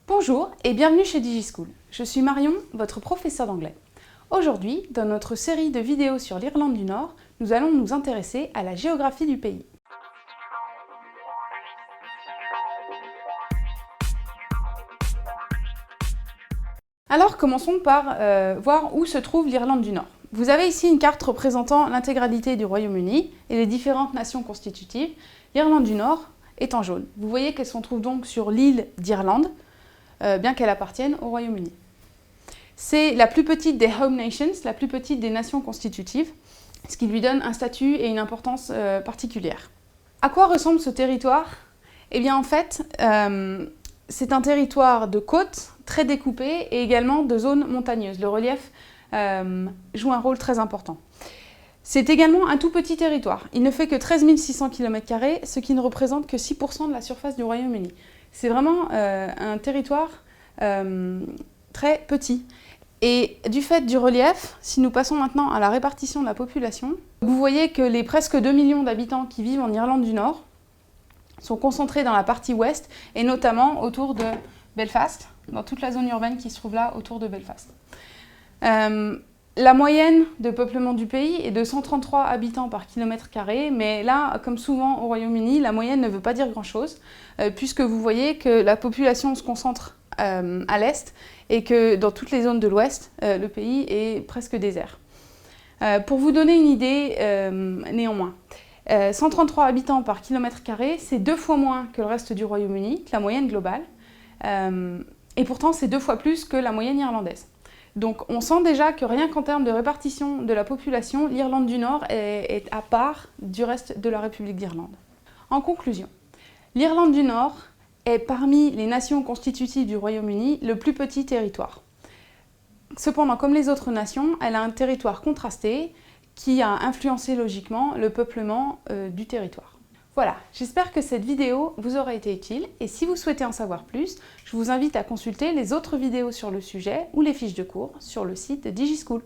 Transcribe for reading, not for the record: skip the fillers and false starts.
Bonjour et bienvenue chez DigiSchool. Je suis Marion, votre professeur d'anglais. Aujourd'hui, dans notre série de vidéos sur l'Irlande du Nord, nous allons nous intéresser à la géographie du pays. Alors commençons par voir où se trouve l'Irlande du Nord. Vous avez ici une carte représentant l'intégralité du Royaume-Uni et les différentes nations constitutives. L'Irlande du Nord est en jaune. Vous voyez qu'elle se trouve donc sur l'île d'Irlande, bien qu'elle appartienne au Royaume-Uni. C'est la plus petite des Home Nations, la plus petite des nations constitutives, ce qui lui donne un statut et une importance particulière. À quoi ressemble ce territoire? Eh bien en fait, c'est un territoire de côte très découpé et également de zones montagneuses. Le relief joue un rôle très important. C'est également un tout petit territoire. Il ne fait que 13 600 km², ce qui ne représente que 6% de la surface du Royaume-Uni. C'est vraiment un territoire très petit. Et du fait du relief, si nous passons maintenant à la répartition de la population, vous voyez que les presque 2 millions d'habitants qui vivent en Irlande du Nord sont concentrés dans la partie ouest et notamment autour de Belfast, dans toute la zone urbaine qui se trouve là autour de Belfast. La moyenne de peuplement du pays est de 133 habitants par kilomètre carré, mais là, comme souvent au Royaume-Uni, la moyenne ne veut pas dire grand-chose, puisque vous voyez que la population se concentre à l'est et que dans toutes les zones de l'ouest, le pays est presque désert. Pour vous donner une idée, néanmoins, 133 habitants par kilomètre carré, c'est 2 fois moins que le reste du Royaume-Uni, la moyenne globale, et pourtant c'est 2 fois plus que la moyenne irlandaise. Donc on sent déjà que rien qu'en termes de répartition de la population, l'Irlande du Nord est à part du reste de la République d'Irlande. En conclusion, l'Irlande du Nord est parmi les nations constitutives du Royaume-Uni le plus petit territoire. Cependant, comme les autres nations, elle a un territoire contrasté qui a influencé logiquement le peuplement du territoire. Voilà, j'espère que cette vidéo vous aura été utile et si vous souhaitez en savoir plus, je vous invite à consulter les autres vidéos sur le sujet ou les fiches de cours sur le site de DigiSchool.